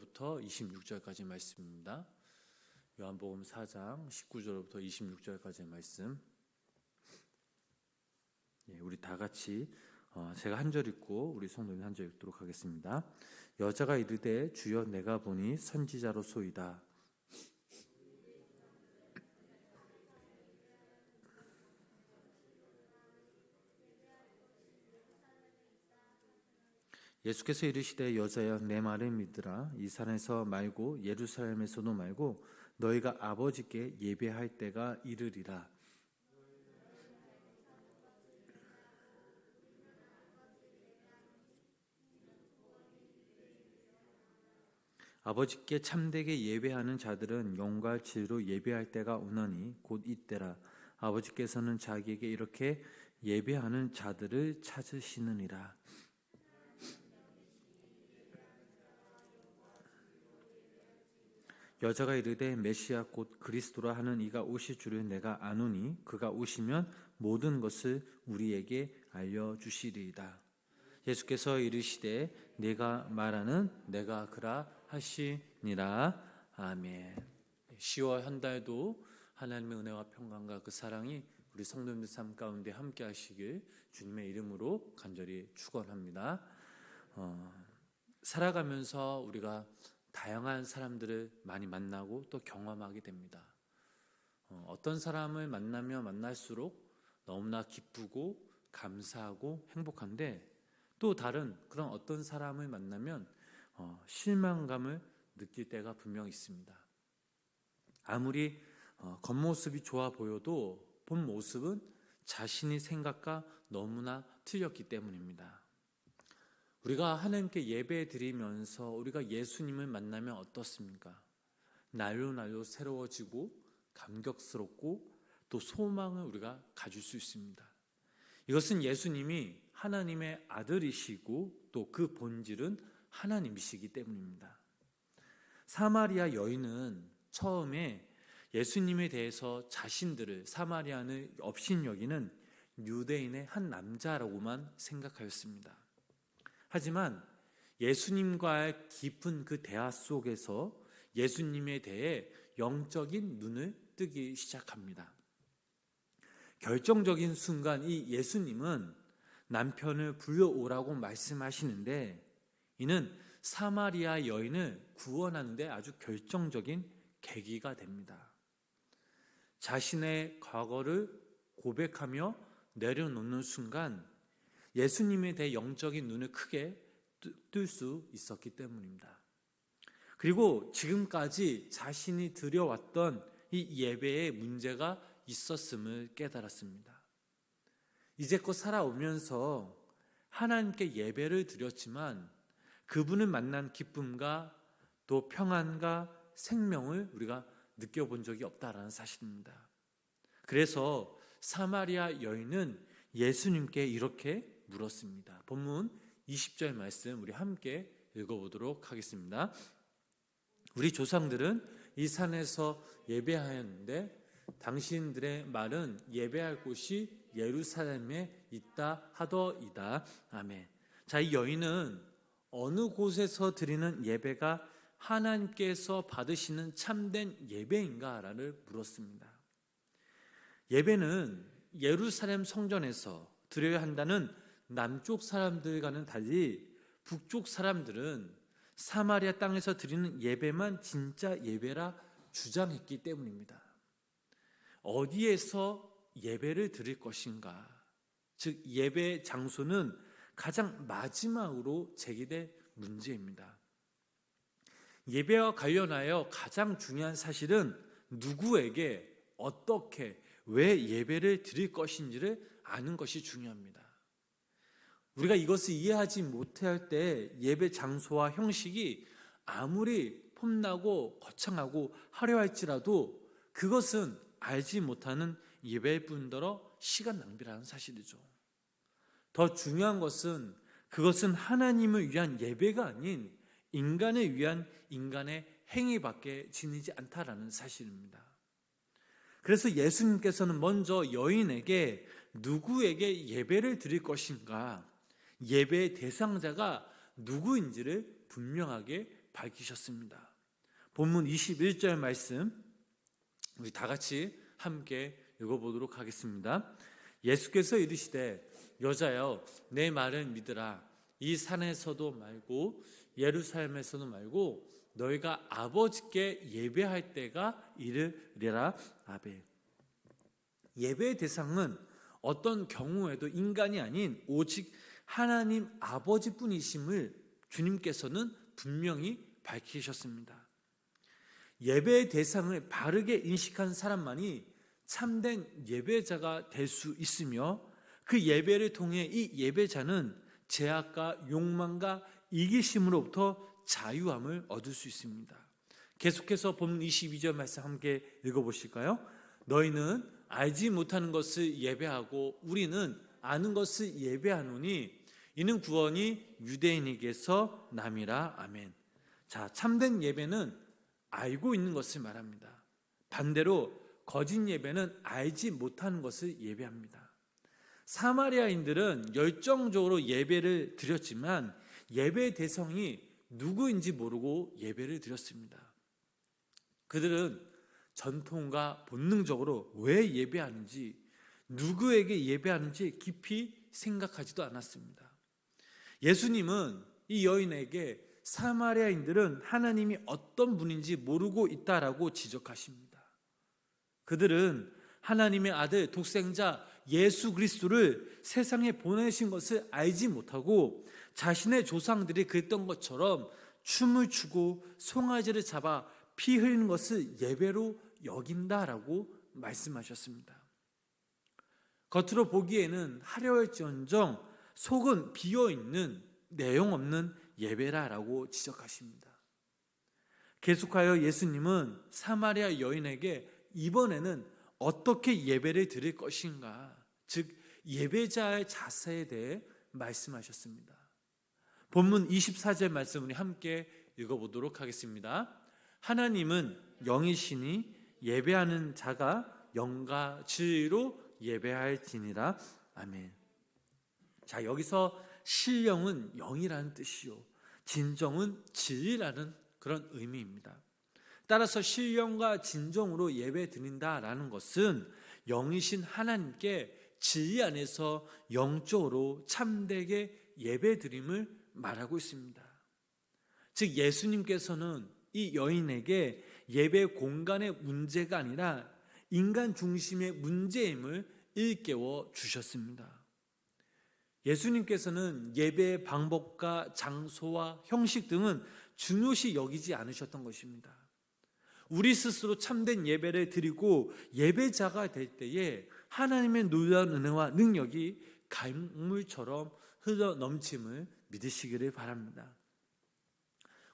19절로부터 26절까지 말씀입니다. 요한복음 4장 19절로부터 26절까지의 말씀. 우리 다 같이 제가 한 절 읽고 우리 성도님 한 절 읽도록 하겠습니다. 여자가 이르되 주여 내가 보니 선지자로소이다. 예수께서 이르시되 여자여 내 말을 믿으라. 이 산에서 말고 예루살렘에서도 말고 너희가 아버지께 예배할 때가 이르리라. 아버지께 참되게 예배하는 자들은 영과 진리로 예배할 때가 오나니 곧 이때라. 아버지께서는 자기에게 이렇게 예배하는 자들을 찾으시느니라. 여자가 이르되 메시아 곧 그리스도라 하는 이가 오실 줄을 내가 아노니 그가 오시면 모든 것을 우리에게 알려주시리이다. 예수께서 이르시되 내가 말하는 내가 그라 하시니라. 아멘. 10월 한 달도 하나님의 은혜와 평강과 그 사랑이 우리 성도님들 삶 가운데 함께 하시길 주님의 이름으로 간절히 축원합니다. 살아가면서 우리가 다양한 사람들을 많이 만나고 또 경험하게 됩니다. 어떤 사람을 만나면 만날수록 너무나 기쁘고 감사하고 행복한데 또 다른 그런 어떤 사람을 만나면 실망감을 느낄 때가 분명 있습니다. 아무리 겉모습이 좋아 보여도 본 모습은 자신의 생각과 너무나 틀렸기 때문입니다. 우리가 하나님께 예배 드리면서 우리가 예수님을 만나면 어떻습니까? 날로 새로워지고 감격스럽고 또 소망을 우리가 가질 수 있습니다. 이것은 예수님이 하나님의 아들이시고 또 그 본질은 하나님이시기 때문입니다. 사마리아 여인은 처음에 예수님에 대해서 자신들을 사마리아는 업신여기는 유대인의 한 남자라고만 생각하였습니다. 하지만 예수님과의 깊은 그 대화 속에서 예수님에 대해 영적인 눈을 뜨기 시작합니다. 결정적인 순간 이 예수님은 남편을 불러오라고 말씀하시는데 이는 사마리아 여인을 구원하는 데 아주 결정적인 계기가 됩니다. 자신의 과거를 고백하며 내려놓는 순간 예수님에 대해 영적인 눈을 크게 뜰 수 있었기 때문입니다. 그리고 지금까지 자신이 드려왔던 이 예배에 문제가 있었음을 깨달았습니다. 이제껏 살아오면서 하나님께 예배를 드렸지만 그분을 만난 기쁨과 또 평안과 생명을 우리가 느껴본 적이 없다라는 사실입니다. 그래서 사마리아 여인은 예수님께 이렇게 물었습니다. 본문 20절 말씀 우리 함께 읽어보도록 하겠습니다. 우리 조상들은 이 산에서 예배하였는데 당신들의 말은 예배할 곳이 예루살렘에 있다 하더이다. 아멘. 자, 이 여인은 어느 곳에서 드리는 예배가 하나님께서 받으시는 참된 예배인가를 물었습니다. 예배는 예루살렘 성전에서 드려야 한다는 남쪽 사람들과는 달리 북쪽 사람들은 사마리아 땅에서 드리는 예배만 진짜 예배라 주장했기 때문입니다. 어디에서 예배를 드릴 것인가, 즉 예배 장소는 가장 마지막으로 제기될 문제입니다. 예배와 관련하여 가장 중요한 사실은 누구에게 어떻게 왜 예배를 드릴 것인지를 아는 것이 중요합니다. 우리가 이것을 이해하지 못할 때 예배 장소와 형식이 아무리 폼나고 거창하고 화려할지라도 그것은 알지 못하는 예배일 뿐더러 시간 낭비라는 사실이죠. 더 중요한 것은 그것은 하나님을 위한 예배가 아닌 인간을 위한 인간의 행위밖에 지니지 않다라는 사실입니다. 그래서 예수님께서는 먼저 여인에게 누구에게 예배를 드릴 것인가, 예배의 대상자가 누구인지를 분명하게 밝히셨습니다. 본문 21절 말씀 우리 다 같이 함께 읽어보도록 하겠습니다. 예수께서 이르시되 여자여 내 말을 믿으라. 이 산에서도 말고 예루살렘에서도 말고 너희가 아버지께 예배할 때가 이르리라. 아멘. 예배의 대상은 어떤 경우에도 인간이 아닌 오직 하나님 아버지뿐이심을 주님께서는 분명히 밝히셨습니다. 예배의 대상을 바르게 인식한 사람만이 참된 예배자가 될 수 있으며 그 예배를 통해 이 예배자는 죄악과 욕망과 이기심으로부터 자유함을 얻을 수 있습니다. 계속해서 본문 22절 말씀 함께 읽어보실까요? 너희는 알지 못하는 것을 예배하고 우리는 아는 것을 예배하노니 이는 구원이 유대인에게서 남이라. 아멘. 자, 참된 예배는 알고 있는 것을 말합니다. 반대로 거짓 예배는 알지 못하는 것을 예배합니다. 사마리아인들은 열정적으로 예배를 드렸지만 예배의 대상이 누구인지 모르고 예배를 드렸습니다. 그들은 전통과 본능적으로 왜 예배하는지, 누구에게 예배하는지 깊이 생각하지도 않았습니다. 예수님은 이 여인에게 사마리아인들은 하나님이 어떤 분인지 모르고 있다라고 지적하십니다. 그들은 하나님의 아들 독생자 예수 그리스도를 세상에 보내신 것을 알지 못하고 자신의 조상들이 그랬던 것처럼 춤을 추고 송아지를 잡아 피 흘리는 것을 예배로 여긴다라고 말씀하셨습니다. 겉으로 보기에는 화려할지언정 속은 비어있는 내용 없는 예배라라고 지적하십니다. 계속하여 예수님은 사마리아 여인에게 이번에는 어떻게 예배를 드릴 것인가, 즉 예배자의 자세에 대해 말씀하셨습니다. 본문 24절 말씀 우리 함께 읽어보도록 하겠습니다. 하나님은 영이시니 예배하는 자가 영과 진리로 예배할지니라. 아멘. 자, 여기서 신령은 영이라는 뜻이요, 진정은 진리라는 그런 의미입니다. 따라서 신령과 진정으로 예배 드린다라는 것은 영이신 하나님께 진리 안에서 영적으로 참되게 예배 드림을 말하고 있습니다. 즉 예수님께서는 이 여인에게 예배 공간의 문제가 아니라 인간 중심의 문제임을 일깨워 주셨습니다. 예수님께서는 예배의 방법과 장소와 형식 등은 중요시 여기지 않으셨던 것입니다. 우리 스스로 참된 예배를 드리고 예배자가 될 때에 하나님의 놀라운 은혜와 능력이 강물처럼 흘러 넘침을 믿으시기를 바랍니다.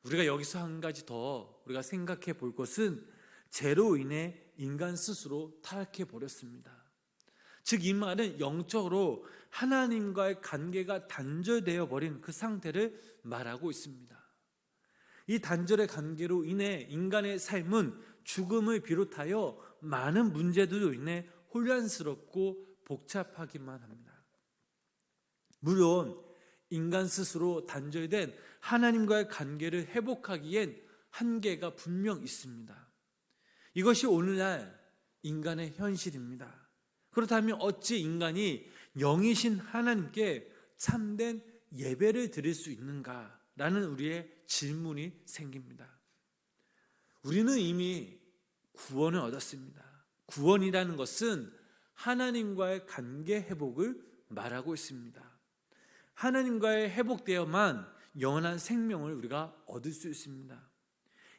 우리가 여기서 한 가지 더 우리가 생각해 볼 것은 죄로 인해 인간 스스로 타락해 버렸습니다. 즉 이 말은 영적으로 하나님과의 관계가 단절되어 버린 그 상태를 말하고 있습니다. 이 단절의 관계로 인해 인간의 삶은 죽음을 비롯하여 많은 문제들로 인해 혼란스럽고 복잡하기만 합니다. 물론 인간 스스로 단절된 하나님과의 관계를 회복하기엔 한계가 분명 있습니다. 이것이 오늘날 인간의 현실입니다. 그렇다면 어찌 인간이 영이신 하나님께 참된 예배를 드릴 수 있는가라는 우리의 질문이 생깁니다. 우리는 이미 구원을 얻었습니다. 구원이라는 것은 하나님과의 관계 회복을 말하고 있습니다. 하나님과의 회복되어만 영원한 생명을 우리가 얻을 수 있습니다.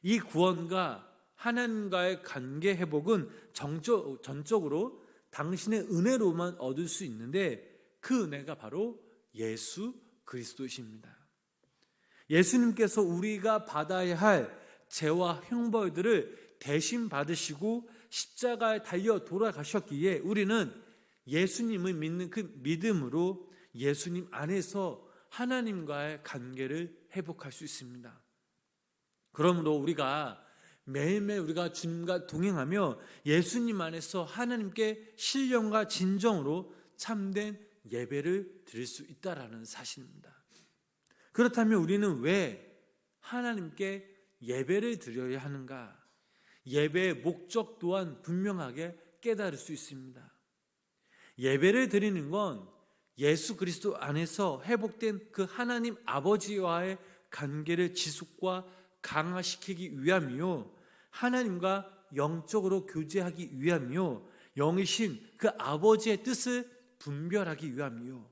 이 구원과 하나님과의 관계 회복은 전적으로 당신의 은혜로만 얻을 수 있는데 그 은혜가 바로 예수 그리스도이십니다. 예수님께서 우리가 받아야 할 죄와 형벌들을 대신 받으시고 십자가에 달려 돌아가셨기에 우리는 예수님을 믿는 그 믿음으로 예수님 안에서 하나님과의 관계를 회복할 수 있습니다. 그러므로 우리가 매일매일 우리가 주님과 동행하며 예수님 안에서 하나님께 신령과 진정으로 참된 예배를 드릴 수 있다라는 사실입니다. 그렇다면 우리는 왜 하나님께 예배를 드려야 하는가? 예배의 목적 또한 분명하게 깨달을 수 있습니다. 예배를 드리는 건 예수 그리스도 안에서 회복된 그 하나님 아버지와의 관계를 지속과 강화시키기 위함이요, 하나님과 영적으로 교제하기 위함이요, 영이신 그 아버지의 뜻을 분별하기 위함이요,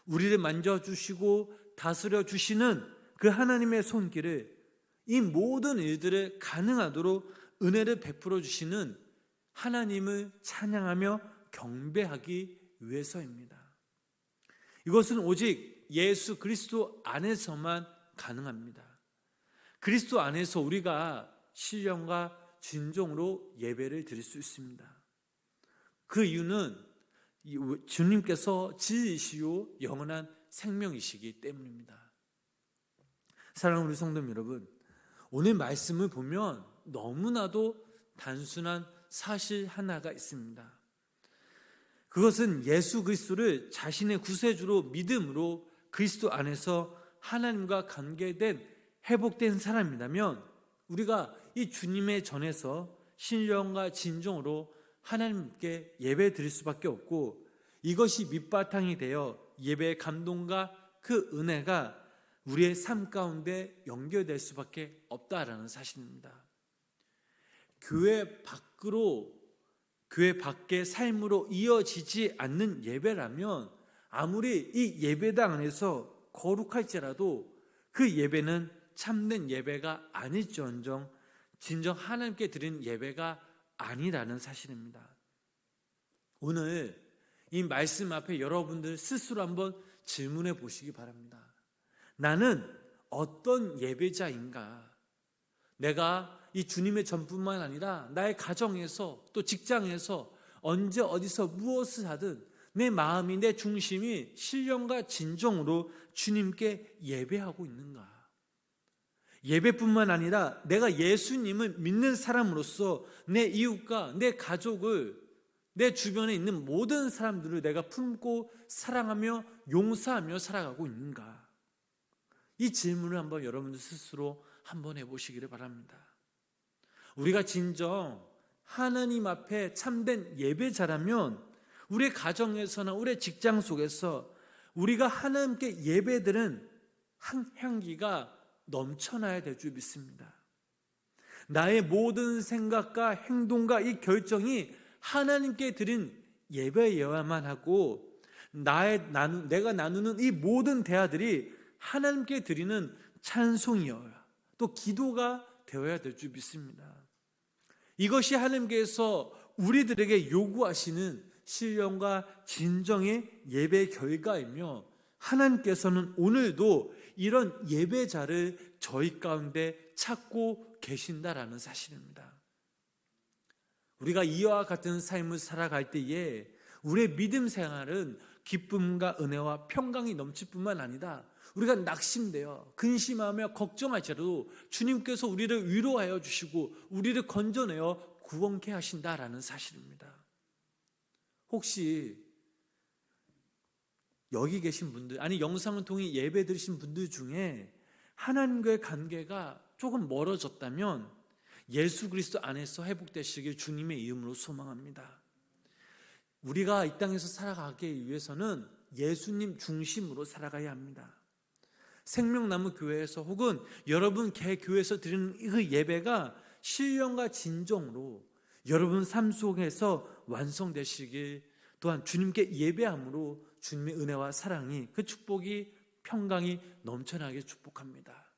우리를 만져주시고 다스려 주시는 그 하나님의 손길을, 이 모든 일들을 가능하도록 은혜를 베풀어 주시는 하나님을 찬양하며 경배하기 위해서입니다. 이것은 오직 예수 그리스도 안에서만 가능합니다. 그리스도 안에서 우리가 신령과 진정으로 예배를 드릴 수 있습니다. 그 이유는 주님께서 진리시요 영원한 생명이시기 때문입니다. 사랑하는 우리 성도 여러분, 오늘 말씀을 보면 너무나도 단순한 사실 하나가 있습니다. 그것은 예수 그리스도를 자신의 구세주로 믿음으로 그리스도 안에서 하나님과 관계된 회복된 사람이라면 우리가 이 주님의 전에서 신령과 진정으로 하나님께 예배 드릴 수밖에 없고, 이것이 밑바탕이 되어 예배의 감동과 그 은혜가 우리의 삶 가운데 연결될 수밖에 없다라는 사실입니다. 교회 밖의 삶으로 이어지지 않는 예배라면 아무리 이 예배당 안에서 거룩할지라도 그 예배는 참된 예배가 아닐지언정 진정 하나님께 드린 예배가 아니라는 사실입니다. 오늘 이 말씀 앞에 여러분들 스스로 한번 질문해 보시기 바랍니다. 나는 어떤 예배자인가? 내가 이 주님의 전뿐만 아니라 나의 가정에서 또 직장에서 언제 어디서 무엇을 하든 내 마음이, 내 중심이 신령과 진정으로 주님께 예배하고 있는가? 예배뿐만 아니라 내가 예수님을 믿는 사람으로서 내 이웃과 내 가족을, 내 주변에 있는 모든 사람들을 내가 품고 사랑하며 용서하며 살아가고 있는가? 이 질문을 한번 여러분들 스스로 한번 해보시기를 바랍니다. 우리가 진정 하나님 앞에 참된 예배자라면 우리의 가정에서나 우리의 직장 속에서 우리가 하나님께 예배드리는 향기가 넘쳐나야 될 줄 믿습니다. 나의 모든 생각과 행동과 이 결정이 하나님께 드린 예배여야만 하고, 내가 나누는 이 모든 대화들이 하나님께 드리는 찬송이어야, 또 기도가 되어야 될 줄 믿습니다. 이것이 하나님께서 우리들에게 요구하시는 신령과 진정의 예배 결과이며, 하나님께서는 오늘도 이런 예배자를 저희 가운데 찾고 계신다라는 사실입니다. 우리가 이와 같은 삶을 살아갈 때에 우리의 믿음 생활은 기쁨과 은혜와 평강이 넘칠 뿐만 아니라 우리가 낙심되어 근심하며 걱정할지라도 주님께서 우리를 위로하여 주시고 우리를 건져내어 구원케 하신다라는 사실입니다. 혹시 여기 계신 분들, 아니 영상을 통해 예배 드리신 분들 중에 하나님과의 관계가 조금 멀어졌다면 예수 그리스도 안에서 회복되시길 주님의 이름으로 소망합니다. 우리가 이 땅에서 살아가기 위해서는 예수님 중심으로 살아가야 합니다. 생명나무 교회에서 혹은 여러분 개 교회에서 드리는 그 예배가 신령과 진정으로 여러분 삶 속에서 완성되시길, 또한 주님께 예배함으로 주님의 은혜와 사랑이, 그 축복이, 평강이 넘쳐나게 축복합니다.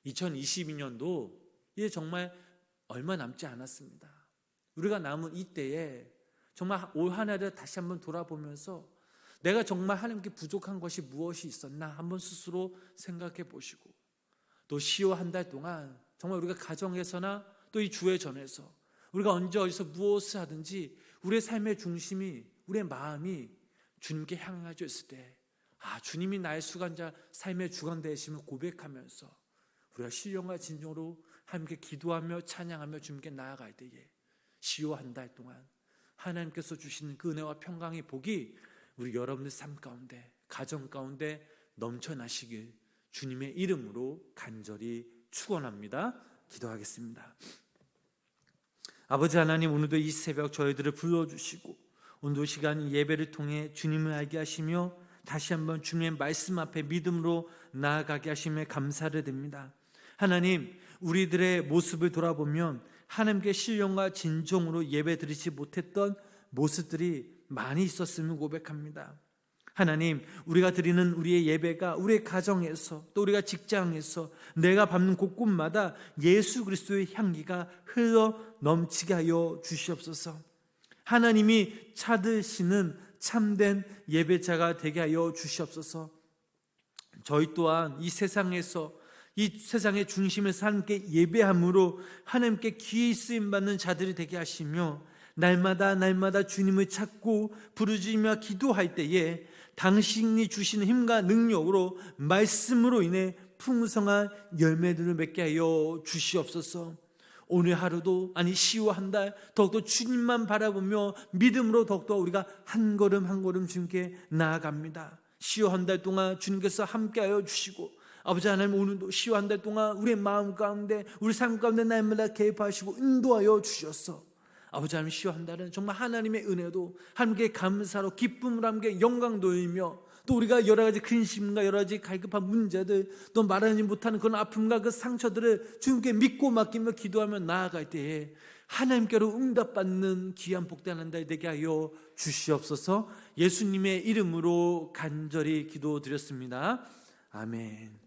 2022년도 이제 정말 얼마 남지 않았습니다. 우리가 남은 이때에 정말 올 한 해를 다시 한번 돌아보면서 내가 정말 하나님께 부족한 것이 무엇이 있었나 한번 스스로 생각해 보시고, 또 10월 한 달 동안 정말 우리가 가정에서나 또 이 주의 전에서 우리가 언제 어디서 무엇을 하든지 우리의 삶의 중심이, 우리의 마음이 주님께 향하여 있을 때, 주님이 나의 수간자, 삶의 주관 되심을 고백하면서 우리가 신령과 진정으로 하나님께 기도하며 찬양하며 주님께 나아갈 때에 10월 한 달 동안 하나님께서 주시는 그 은혜와 평강의 복이 우리 여러분의 삶 가운데, 가정 가운데 넘쳐나시길 주님의 이름으로 간절히 축원합니다. 기도하겠습니다. 아버지 하나님, 오늘도 이 새벽 저희들을 불러주시고 오늘 시간 예배를 통해 주님을 알게 하시며 다시 한번 주님의 말씀 앞에 믿음으로 나아가게 하심에 감사를 드립니다. 하나님, 우리들의 모습을 돌아보면 하나님께 신령과 진정으로 예배 드리지 못했던 모습들이 많이 있었음을 고백합니다. 하나님, 우리가 드리는 우리의 예배가 우리의 가정에서 또 우리가 직장에서 내가 밟는 곳곳마다 예수 그리스도의 향기가 흘러 넘치게 하여 주시옵소서. 하나님이 찾으시는 참된 예배자가 되게 하여 주시옵소서. 저희 또한 이 세상에서 이 세상의 중심에서 하나님께 예배함으로 하나님께 귀히 쓰임받는 자들이 되게 하시며 날마다 주님을 찾고 부르짖으며 기도할 때에 당신이 주시는 힘과 능력으로 말씀으로 인해 풍성한 열매들을 맺게 하여 주시옵소서. 오늘 하루도 아니 시호 한 달 더욱더 주님만 바라보며 믿음으로 더욱더 우리가 한 걸음 한 걸음 주님께 나아갑니다. 시호 한 달 동안 주님께서 함께하여 주시고 아버지 하나님, 오늘도 시호 한 달 동안 우리의 마음 가운데 우리 삶 가운데 날마다 개입하시고 인도하여 주셨어. 아버지 하나님, 시호 한 달은 정말 하나님의 은혜도 함께 감사로 기쁨으로 함께 영광 돌리며 또 우리가 여러 가지 근심과 여러 가지 갈급한 문제들 또 말하지 못하는 그런 아픔과 그 상처들을 주님께 믿고 맡기며 기도하며 나아갈 때에 하나님께로 응답받는 귀한 복된 한 달 되게 하여 주시옵소서. 예수님의 이름으로 간절히 기도드렸습니다. 아멘.